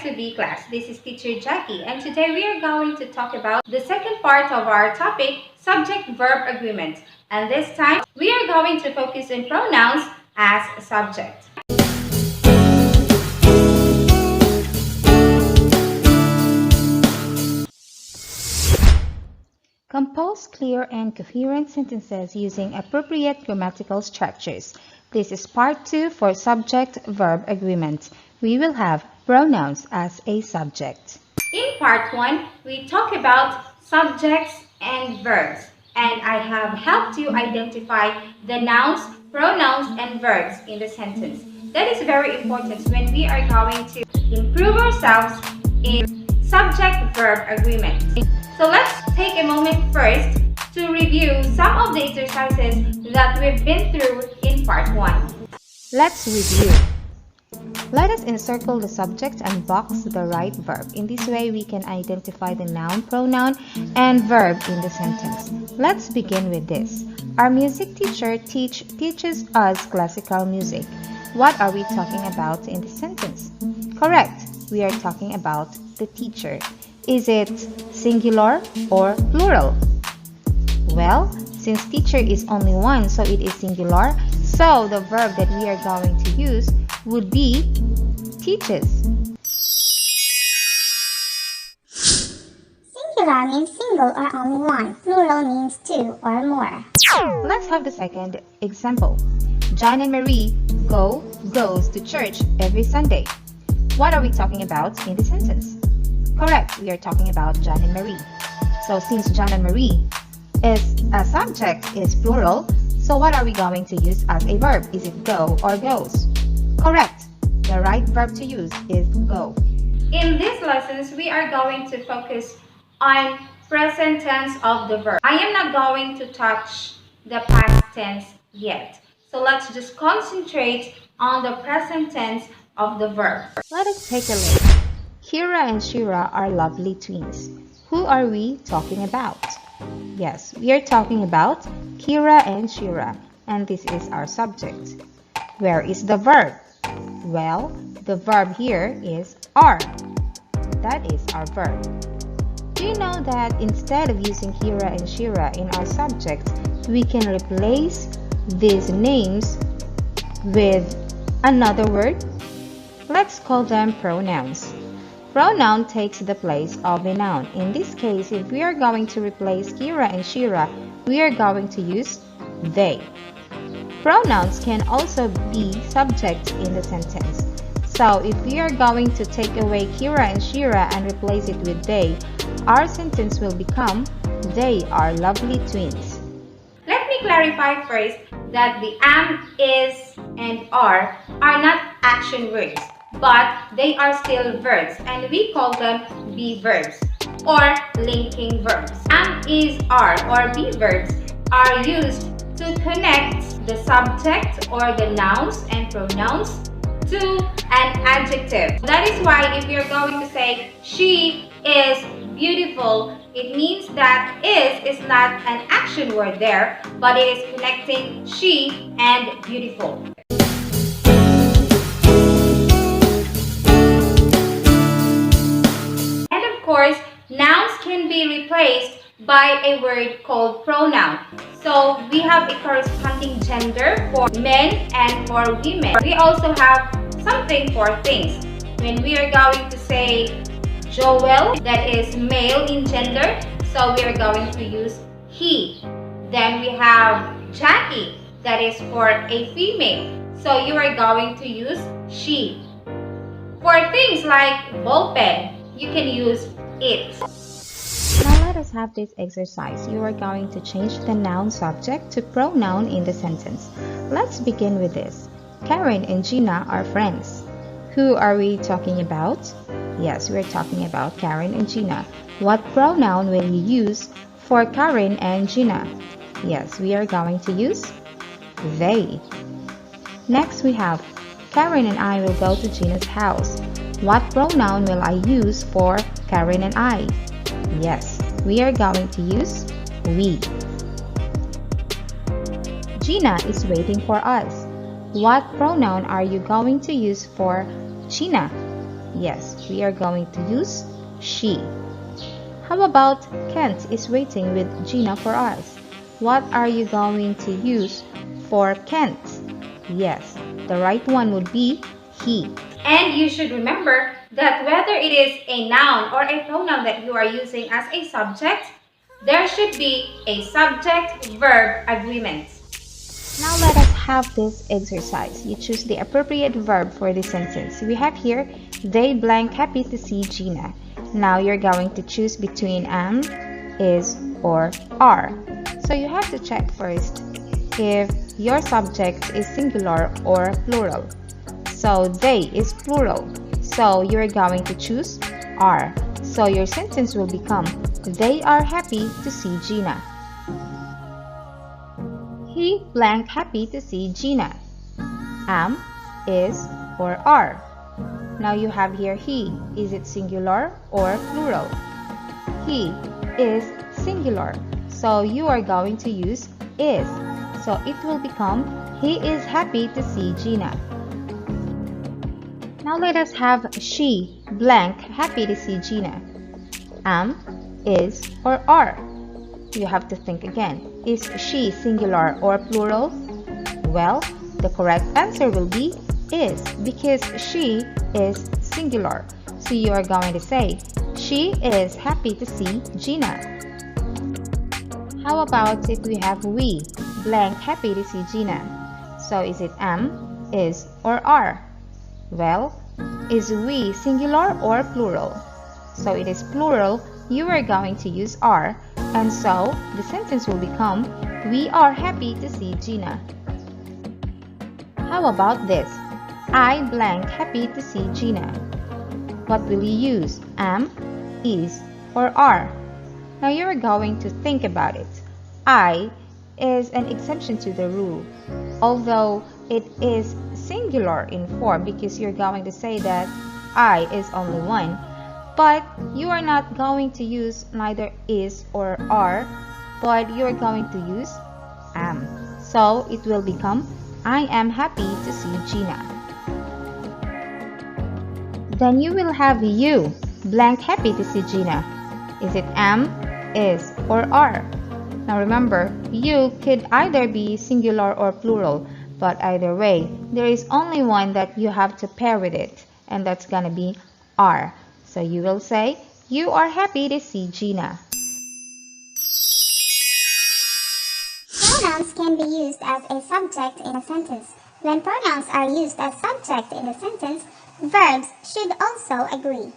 to VClass. This is teacher Jackie, and today we are going to talk about the second part of our topic, subject-verb agreement. And this time, we are going to focus on pronouns as a subject. Compose clear and coherent sentences using appropriate grammatical structures. This is part 2 for subject-verb agreement. We will have pronouns as a subject. In part 1, we talk about subjects and verbs, and I have helped you identify the nouns, pronouns, and verbs in the sentence. That is very important when we are going to improve ourselves in subject-verb agreement. So let's take a moment first to review some of the exercises that we've been through in part 1. Let's review. Let us encircle the subject and box the right verb. In this way, we can identify the noun, pronoun, and verb in the sentence. Let's begin with this. Our music teacher teaches us classical music. What are we talking about in this sentence? Correct. We are talking about the teacher. Is it singular or plural? Well, since teacher is only one, so it is singular. So the verb that we are going to use would be teaches. Singular means single or only one. Plural means two or more. Let's have the second example. John and Marie goes to church every Sunday. What are we talking about in the sentence? Correct, we are talking about John and Marie. So since John and Marie is a subject, is plural, so what are we going to use as a verb? Is it go or goes? Correct, the right verb to use is go. In these lessons, we are going to focus on present tense of the verb. I am not going to touch the past tense yet. So let's just concentrate on the present tense of the verb. Let us take a look. Kira and Shira are lovely twins. Who are we talking about? Yes, we are talking about Kira and Shira, and this is our subject. Where is the verb? Well, the verb here is are. That is our verb. Do you know that instead of using Kira and Shira in our subject, we can replace these names with another word? Let's call them pronouns. Pronoun takes the place of a noun. In this case, if we are going to replace Kira and Shira, we are going to use they. Pronouns can also be subjects in the sentence. So if we are going to take away Kira and Shira and replace it with they, our sentence will become they are lovely twins. Let me clarify first that the am, is, and are not action words, but they are still verbs, and we call them be verbs or linking verbs. Am, is, are, or be verbs are used to connect the subject or the nouns and pronouns to an adjective. That is why if you're going to say she is beautiful, it means that is not an action word there, but it is connecting she and beautiful. Of course, nouns can be replaced by a word called pronoun. So we have a corresponding gender for men and for women. We also have something for things. When we are going to say Joel, that is male in gender, so we are going to use he. Then we have Jackie, that is for a female, so you are going to use she. For things like ball pen, you can use it. Now let us have this exercise. You are going to change the noun subject to pronoun in the sentence. Let's begin with this. Karen and Gina are friends. Who are we talking about? Yes, we're talking about Karen and Gina. What pronoun will you use for Karen and Gina? Yes, we are going to use they. Next we have Karen and I will go to Gina's house. What pronoun will I use for Karen and I? Yes, we are going to use we. Gina is waiting for us. What pronoun are you going to use for Gina? Yes, we are going to use she. How about Kent is waiting with Gina for us? What are you going to use for Kent? Yes, the right one would be he. And you should remember that whether it is a noun or a pronoun that you are using as a subject, there should be a subject-verb agreement. Now let us have this exercise. You choose the appropriate verb for the sentence. We have here, they blank happy to see Gina. Now you're going to choose between am, is, or are. So you have to check first if your subject is singular or plural. So they is plural. So you're going to choose are. So your sentence will become, they are happy to see Gina. He blank happy to see Gina. Am, is, or are. Now you have here he. Is it singular or plural? He is singular. So you are going to use is. So it will become, he is happy to see Gina. Now let us have she blank happy to see Gina. Am, is, or are. You have to think again. Is she singular or plural? Well, the correct answer will be is, because she is singular. So you are going to say, she is happy to see Gina. How about if we have we blank happy to see Gina? So is it am, is, or are? Well, is we singular or plural? So it is plural. You are going to use are, and so the sentence will become, we are happy to see Gina. How about this? I blank happy to see Gina. What will you use? Am, is, or are? Now you are going to think about it. I is an exception to the rule, although it is singular in form because you're going to say that I is only one. But you are not going to use neither is or are, but you are going to use am. So it will become, I am happy to see Gina. Then you will have you blank happy to see Gina. Is it am, is, or are? Now remember, you could either be singular or plural, but either way, there is only one that you have to pair with it, and that's gonna be are. So you will say, you are happy to see Gina. Pronouns can be used as a subject in a sentence. When pronouns are used as subject in a sentence, verbs should also agree.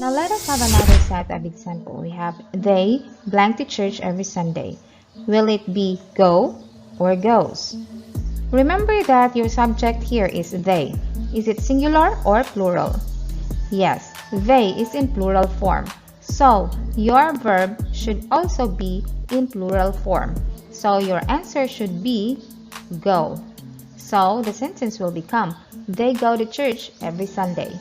Now let us have another set of example. We have they blank to church every Sunday. Will it be go or goes? Remember that your subject here is they. Is it singular or plural? Yes, they is in plural form. So your verb should also be in plural form. So your answer should be go. So the sentence will become, they go to church every Sunday.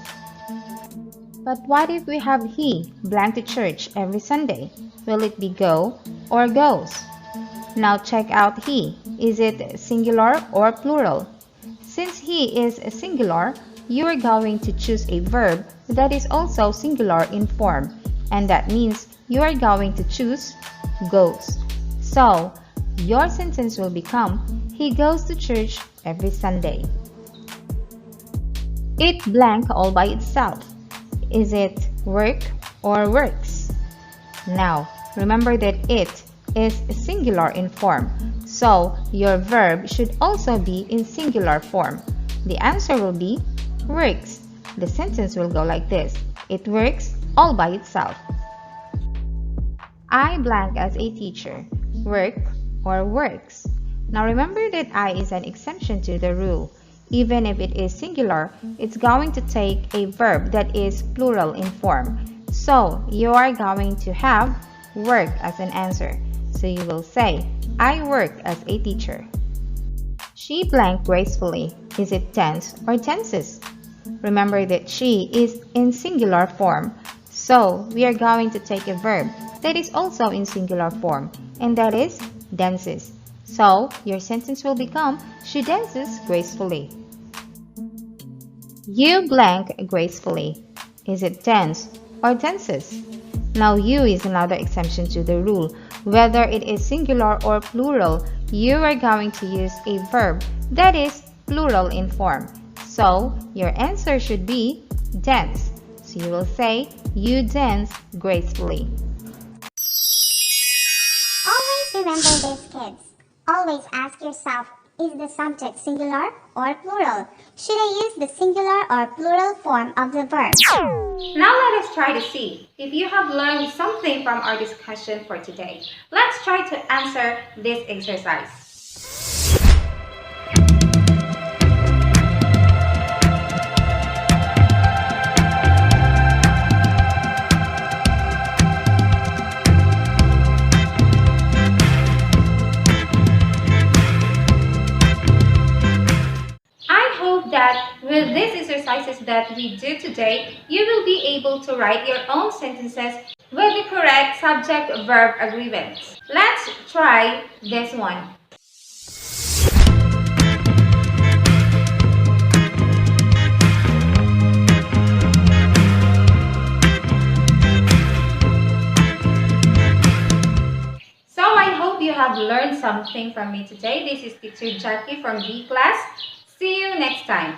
But what if we have he blank to church every Sunday? Will it be go or goes? Now check out he. Is it singular or plural? Since he is singular, you are going to choose a verb that is also singular in form, and that means you are going to choose goes. So your sentence will become, he goes to church every Sunday. It blank all by itself. Is it work or works? Now, remember that it is singular in form, so your verb should also be in singular form. The answer will be works. The sentence will go like this. It works all by itself. I blank as a teacher. Work or works. Now remember that I is an exception to the rule. Even if it is singular, it's going to take a verb that is plural in form. So you are going to have work as an answer. So you will say, I work as a teacher. She blank gracefully. Is it tense or tenses? Remember that she is in singular form. So we are going to take a verb that is also in singular form, and that is dances. So your sentence will become, she dances gracefully. You blank gracefully. Is it dance or dances? Now you is another exception to the rule. Whether it is singular or plural, you are going to use a verb that is plural in form. So your answer should be dance. So you will say, you dance gracefully. Always remember this, kids. Always ask yourself, is the subject singular or plural? Should I use the singular or plural form of the verb? Now let us try to see if you have learned something from our discussion for today. Let's try to answer this exercise. That with these exercises that we do today, you will be able to write your own sentences with the correct subject-verb agreements. Let's try this one. So I hope you have learned something from me today. This is Teacher Jackie from VClass. See you next time.